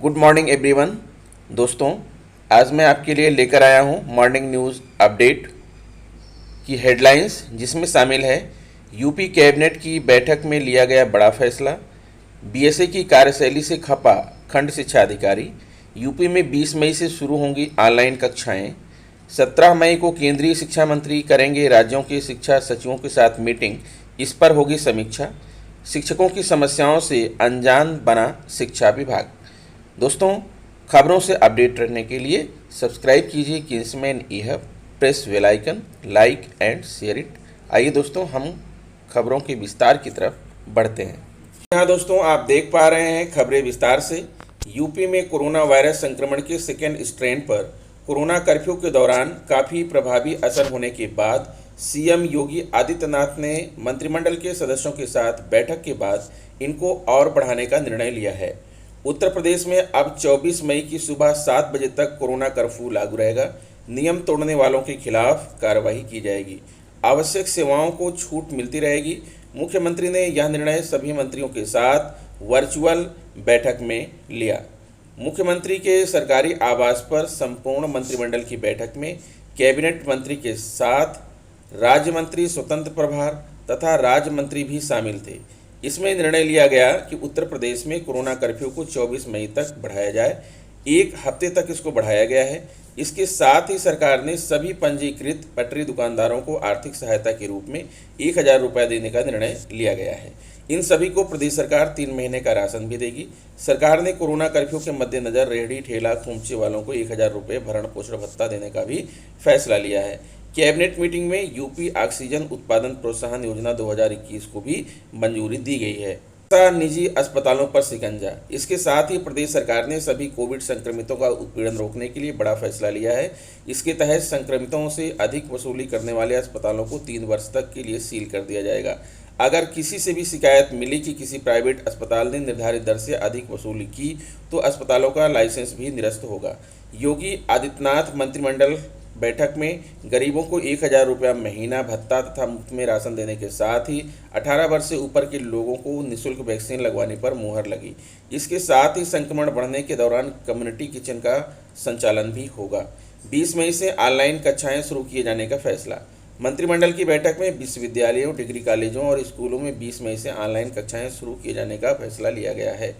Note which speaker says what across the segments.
Speaker 1: Good morning everyone. दोस्तों, आज मैं आपके लिए लेकर आया हूं मॉर्निंग न्यूज़ अपडेट की हेडलाइंस, जिसमें शामिल है यूपी कैबिनेट की बैठक में लिया गया बड़ा फैसला, बीएसए की कार्यशैली से खपा खंड शिक्षा अधिकारी, यूपी में 20 मई से शुरू होंगी ऑनलाइन कक्षाएं, 17 मई को केंद्रीय शिक्षा मंत्री करेंगे राज्यों के शिक्षा सचिवों के साथ मीटिंग, इस पर होगी समीक्षा, शिक्षकों की समस्याओं से अनजान बना शिक्षा विभाग। दोस्तों, खबरों से अपडेट रहने के लिए सब्सक्राइब कीजिए Kingsman E hub, press bell icon, like and share it. आइए दोस्तों, हम खबरों के विस्तार की तरफ बढ़ते हैं। यहाँ दोस्तों, आप देख पा रहे हैं खबरें विस्तार से। यूपी में कोरोना वायरस संक्रमण के सेकेंड स्ट्रेन पर कोरोना कर्फ्यू के दौरान काफ़ी प्रभावी असर होने के बाद सीएम योगी आदित्यनाथ ने मंत्रिमंडल के सदस्यों के साथ बैठक के बाद इनको और बढ़ाने का निर्णय लिया है। उत्तर प्रदेश में अब 24 मई की सुबह 7 बजे तक कोरोना कर्फ्यू लागू रहेगा। नियम तोड़ने वालों के खिलाफ कार्रवाई की जाएगी। आवश्यक सेवाओं को छूट मिलती रहेगी। मुख्यमंत्री ने यह निर्णय सभी मंत्रियों के साथ वर्चुअल बैठक में लिया। मुख्यमंत्री के सरकारी आवास पर संपूर्ण मंत्रिमंडल की बैठक में कैबिनेट मंत्री के साथ राज्य मंत्री, स्वतंत्र प्रभार तथा राज्य मंत्री भी शामिल थे। इसमें निर्णय लिया गया कि उत्तर प्रदेश में कोरोना कर्फ्यू को 24 मई तक बढ़ाया जाए। एक हफ्ते तक इसको बढ़ाया गया है। इसके साथ ही सरकार ने सभी पंजीकृत पटरी दुकानदारों को आर्थिक सहायता के रूप में 1,000 रुपये देने का निर्णय लिया गया है। इन सभी को प्रदेश सरकार 3 महीने का राशन भी देगी। सरकार ने कोरोना कर्फ्यू के मद्देनजर रेहड़ी ठेला खोमचे वालों को 1,000 रुपये भरण पोषण भत्ता देने का भी फैसला लिया है। कैबिनेट मीटिंग में यूपी ऑक्सीजन उत्पादन प्रोत्साहन योजना 2021 को भी मंजूरी दी गई है। निजी अस्पतालों पर शिकंजा। इसके साथ ही प्रदेश सरकार ने सभी कोविड संक्रमितों का उत्पीड़न रोकने के लिए बड़ा फैसला लिया है। इसके तहत संक्रमितों से अधिक वसूली करने वाले अस्पतालों को 3 वर्ष तक के लिए सील कर दिया जाएगा। अगर किसी से भी शिकायत मिली कि किसी प्राइवेट अस्पताल ने निर्धारित दर से अधिक वसूली की, तो अस्पतालों का लाइसेंस भी निरस्त होगा। योगी आदित्यनाथ मंत्रिमंडल बैठक में गरीबों को 1,000 रुपया महीना भत्ता तथा मुफ्त में राशन देने के साथ ही 18 वर्ष से ऊपर के लोगों को निःशुल्क वैक्सीन लगवाने पर मुहर लगी। इसके साथ ही संक्रमण बढ़ने के दौरान कम्युनिटी किचन का संचालन भी होगा। 20 मई से ऑनलाइन कक्षाएं शुरू किए जाने का फैसला। मंत्रिमंडल की बैठक में विश्वविद्यालयों, डिग्री कॉलेजों और स्कूलों में 20 मई से ऑनलाइन कक्षाएं शुरू किए जाने का फैसला लिया गया है।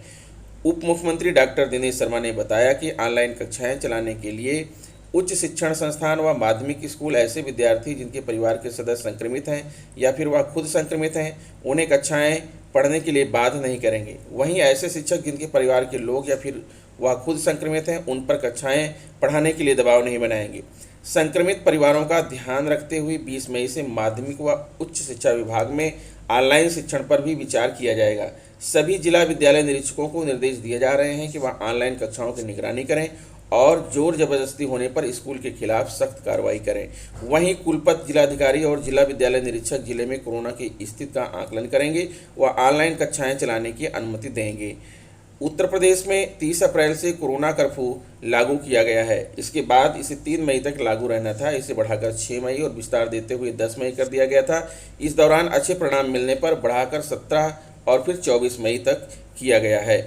Speaker 1: उप मुख्यमंत्री डॉक्टर दिनेश शर्मा ने बताया कि ऑनलाइन कक्षाएं चलाने के लिए उच्च शिक्षण संस्थान व माध्यमिक स्कूल ऐसे विद्यार्थी जिनके परिवार के सदस्य संक्रमित हैं या फिर वह खुद संक्रमित हैं, उन्हें कक्षाएं पढ़ने के लिए बाध्य नहीं करेंगे। वहीं ऐसे शिक्षक जिनके परिवार के लोग या फिर वह खुद संक्रमित हैं, उन पर कक्षाएं पढ़ाने के लिए दबाव नहीं बनाएंगे। संक्रमित परिवारों का ध्यान रखते हुए 20 मई से माध्यमिक व उच्च शिक्षा विभाग में ऑनलाइन शिक्षण पर भी विचार किया जाएगा। सभी जिला विद्यालय निरीक्षकों को निर्देश दिए जा रहे हैं कि वह ऑनलाइन कक्षाओं की निगरानी करें और जोर जबरदस्ती होने पर स्कूल के खिलाफ सख्त कार्रवाई करें। वहीं कुलपति, जिलाधिकारी और जिला विद्यालय निरीक्षक जिले में कोरोना की स्थिति का आकलन करेंगे व ऑनलाइन कक्षाएं चलाने की अनुमति देंगे। उत्तर प्रदेश में 30 अप्रैल से कोरोना कर्फ्यू लागू किया गया है। इसके बाद इसे 3 मई तक लागू रहना था। इसे बढ़ाकर 6 मई और विस्तार देते हुए 10 मई कर दिया गया था। इस दौरान अच्छे परिणाम मिलने पर बढ़ाकर 17 और फिर 24 मई तक किया गया है।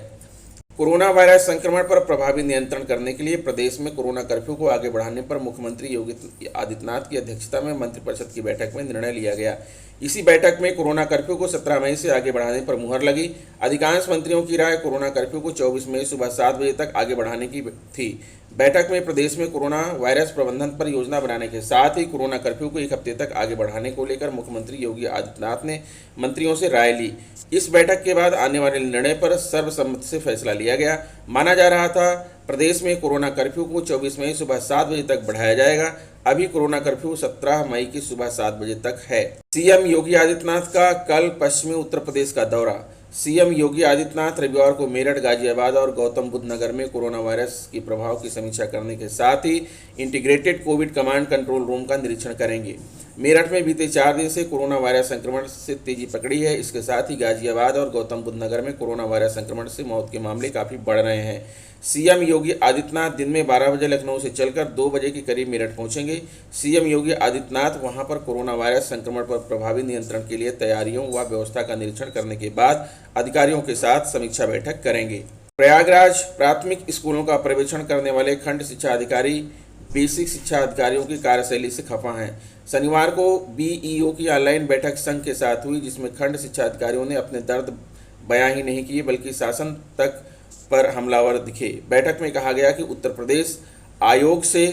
Speaker 1: कोरोना वायरस संक्रमण पर प्रभावी नियंत्रण करने के लिए प्रदेश में कोरोना कर्फ्यू को आगे बढ़ाने पर मुख्यमंत्री योगी आदित्यनाथ की अध्यक्षता में मंत्रिपरिषद की बैठक में निर्णय लिया गया। इसी बैठक में कोरोना कर्फ्यू को 17 मई से आगे बढ़ाने पर मुहर लगी। अधिकांश मंत्रियों की राय कोरोना कर्फ्यू को 24 मई सुबह 7 बजे तक आगे बढ़ाने की थी। बैठक में प्रदेश में कोरोना वायरस प्रबंधन पर योजना बनाने के साथ ही कोरोना कर्फ्यू को 1 हफ्ते तक आगे बढ़ाने को लेकर मुख्यमंत्री योगी आदित्यनाथ ने मंत्रियों से राय ली। इस बैठक के बाद आने वाले निर्णय पर सर्वसम्मति से फैसला लिया गया। माना जा रहा था प्रदेश में कोरोना कर्फ्यू को 24 मई सुबह 7 बजे तक बढ़ाया जाएगा। अभी कोरोना कर्फ्यू 17 मई की सुबह 7 बजे तक है। सीएम योगी आदित्यनाथ का कल पश्चिमी उत्तर प्रदेश का दौरा। सीएम योगी आदित्यनाथ रविवार को मेरठ, गाजियाबाद और गौतम बुद्ध नगर में कोरोना वायरस के प्रभाव की समीक्षा करने के साथ ही integrated covid command control room का निरीक्षण करेंगे। मेरठ में बीते 4 दिन से कोरोना वायरस संक्रमण से तेजी पकड़ी है। इसके साथ ही गाजियाबाद और गौतम बुद्ध नगर में कोरोना वायरस संक्रमण से मौत के मामले काफ़ी बढ़ रहे हैं। सीएम योगी आदित्यनाथ दिन में 12 बजे लखनऊ से चलकर 2 बजे के करीब मेरठ पहुंचेंगे। सीएम योगी आदित्यनाथ वहां पर कोरोना वायरस संक्रमण पर प्रभावी नियंत्रण के लिए तैयारियों व व्यवस्था का निरीक्षण करने के बाद अधिकारियों के साथ समीक्षा बैठक करेंगे। प्रयागराज प्राथमिक स्कूलों का पर्यवेक्षण करने वाले खंड शिक्षा अधिकारी बेसिक शिक्षा अधिकारियों की कार्यशैली से खफा हैं। शनिवार को बीईओ की ऑनलाइन बैठक संघ के साथ हुई, जिसमें खंड शिक्षा अधिकारियों ने अपने दर्द बयां ही नहीं किए बल्कि शासन तक पर हमलावर दिखे। बैठक में कहा गया कि उत्तर प्रदेश आयोग से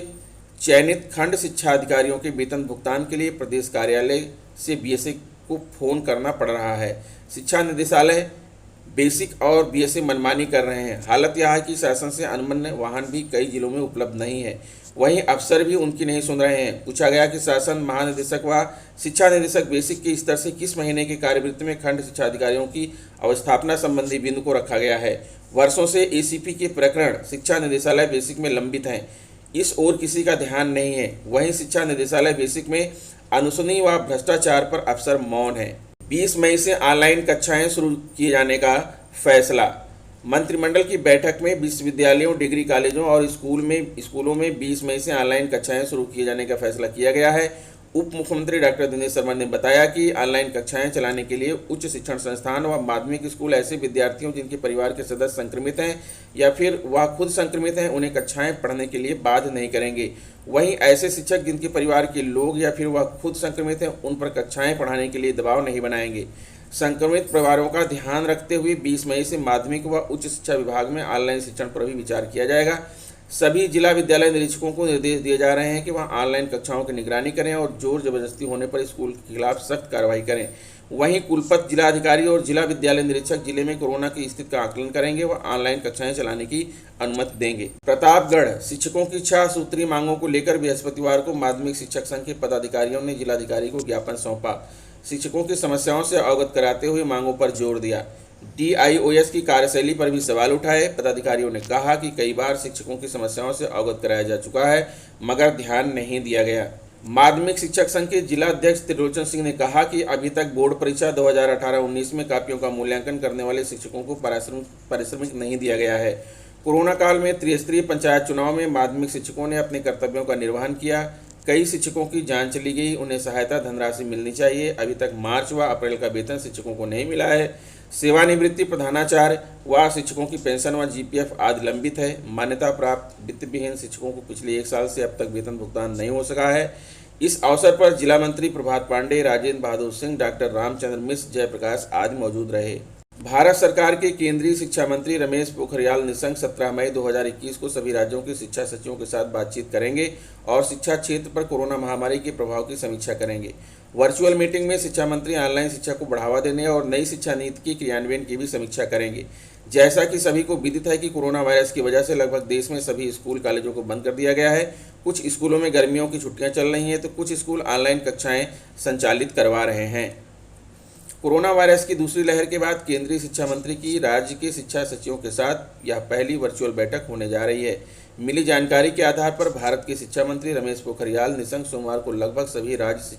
Speaker 1: चयनित खंड शिक्षा अधिकारियों के वेतन भुगतान के लिए प्रदेश कार्यालय से बीएसए को फोन करना पड़ रहा है। शिक्षा निदेशालय बेसिक और बीएसए मनमानी कर रहे हैं। हालत यह है कि शासन से अनुमन्य वाहन भी कई जिलों में उपलब्ध नहीं है, वहीं अफसर भी उनकी नहीं सुन रहे हैं। पूछा गया कि शासन महानिदेशक व शिक्षा निदेशक बेसिक के स्तर से किस महीने की कार्यवृत्ति में खंड शिक्षा अधिकारियों की अवस्थापना संबंधी बिंदु को रखा गया है। वर्षों से एसीपी के प्रकरण शिक्षा निदेशालय बेसिक में लंबित हैं, इस ओर किसी का ध्यान नहीं है। वहीं शिक्षा निदेशालय बेसिक में अनशुनी व भ्रष्टाचार पर अफसर मौन है। 20 मई से ऑनलाइन कक्षाएं शुरू किए जाने का फैसला। मंत्रिमंडल की बैठक में विश्वविद्यालयों, डिग्री कॉलेजों और स्कूलों में 20 मई से ऑनलाइन कक्षाएं शुरू किए जाने का फैसला किया गया है। उप मुख्यमंत्री डॉक्टर दिनेश शर्मा ने बताया कि ऑनलाइन कक्षाएं चलाने के लिए उच्च शिक्षण संस्थान व माध्यमिक स्कूल ऐसे विद्यार्थियों जिनके परिवार के सदस्य संक्रमित हैं या फिर वह खुद संक्रमित हैं, उन्हें कक्षाएं पढ़ने के लिए बाध्य नहीं करेंगे। वहीं ऐसे शिक्षक जिनके परिवार के लोग या फिर वह खुद संक्रमित हैं, उन पर कक्षाएं पढ़ाने के लिए दबाव नहीं बनाएंगे। संक्रमित परिवारों का ध्यान रखते हुए 20 मई से माध्यमिक व उच्च शिक्षा विभाग में ऑनलाइन शिक्षण पर भी विचार किया जाएगा। सभी जिला विद्यालय निरीक्षकों को निर्देश दिए जा रहे हैं कि वह ऑनलाइन कक्षाओं की निगरानी करें और जोर जबरदस्ती होने पर स्कूल के खिलाफ सख्त कार्रवाई करें। वहीं कुलपति, जिला अधिकारी और जिला विद्यालय निरीक्षक जिले में कोरोना की स्थिति का आकलन करेंगे व ऑनलाइन कक्षाएं चलाने की अनुमति देंगे। प्रतापगढ़ शिक्षकों की 6 सूत्रीय मांगों को लेकर बृहस्पतिवार को माध्यमिक शिक्षक संघ के पदाधिकारियों ने जिलाधिकारी को ज्ञापन सौंपा। शिक्षकों की समस्याओं से अवगत कराते हुए मांगों पर जोर दिया। डीआईओएस की कार्यशैली पर भी सवाल उठाए। पदाधिकारियों ने कहा कि कई बार शिक्षकों की समस्याओं से अवगत कराया जा चुका है, मगर ध्यान नहीं दिया गया। माध्यमिक शिक्षक संघ के जिला अध्यक्ष त्रिलोचन सिंह ने कहा कि अभी तक बोर्ड परीक्षा 2018-19 में कापियों का मूल्यांकन करने वाले शिक्षकों को पारिश्रमिक नहीं दिया गया है। कोरोना काल में त्रिस्तरीय पंचायत चुनाव में माध्यमिक शिक्षकों ने अपने कर्तव्यों का निर्वहन किया। कई शिक्षकों की जान चली गई, उन्हें सहायता धनराशि मिलनी चाहिए। अभी तक मार्च व अप्रैल का वेतन शिक्षकों को नहीं मिला है। सेवानिवृत्ति, प्रधानाचार्य व शिक्षकों की पेंशन व जीपीएफ आदि लंबित है। मान्यता प्राप्त वित्त विहीन शिक्षकों को पिछले 1 साल से अब तक वेतन भुगतान नहीं हो सका है। इस अवसर पर जिला मंत्री प्रभात पांडे, राजेंद्र बहादुर सिंह, डॉक्टर रामचंद्र मिश्र, जयप्रकाश आदि मौजूद रहे। भारत सरकार के केंद्रीय शिक्षा मंत्री रमेश पोखरियाल निशंक 17 मई 2021 को सभी राज्यों के शिक्षा सचिवों के साथ बातचीत करेंगे और शिक्षा क्षेत्र पर कोरोना महामारी के प्रभाव की समीक्षा करेंगे। वर्चुअल मीटिंग में शिक्षा मंत्री ऑनलाइन शिक्षा को बढ़ावा देने और नई शिक्षा नीति के क्रियान्वयन की भी समीक्षा करेंगे। जैसा कि सभी को विदित है कि कोरोना वायरस की वजह से लगभग देश में सभी स्कूल कॉलेजों को बंद कर दिया गया है। कुछ स्कूलों में गर्मियों की छुट्टियां चल रही हैं तो कुछ स्कूल ऑनलाइन कक्षाएं संचालित करवा रहे हैं। कोरोना वायरस की दूसरी लहर के बाद केंद्रीय शिक्षा मंत्री की राज्य के शिक्षा सचिवों के साथ यह पहली वर्चुअल बैठक होने जा रही है। मिली जानकारी के आधार पर भारत के शिक्षा मंत्री रमेश पोखरियाल निशंक सोमवार को लगभग सभी राज्य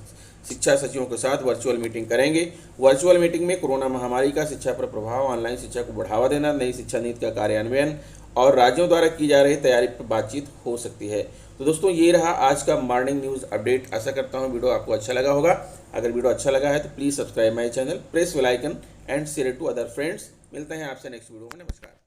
Speaker 1: शिक्षा सचिवों के साथ वर्चुअल मीटिंग करेंगे। वर्चुअल मीटिंग में कोरोना महामारी का शिक्षा पर प्रभाव, ऑनलाइन शिक्षा को बढ़ावा देना, नई शिक्षा नीति का कार्यान्वयन और राज्यों द्वारा की जा रही तैयारी पर बातचीत हो सकती है। तो दोस्तों, ये रहा आज का मॉर्निंग न्यूज़ अपडेट। आशा करता हूँ वीडियो आपको अच्छा लगा होगा। अगर वीडियो अच्छा लगा है तो please subscribe my channel, press bell icon and share it to other friends. मिलते हैं आपसे नेक्स्ट वीडियो में। नमस्कार।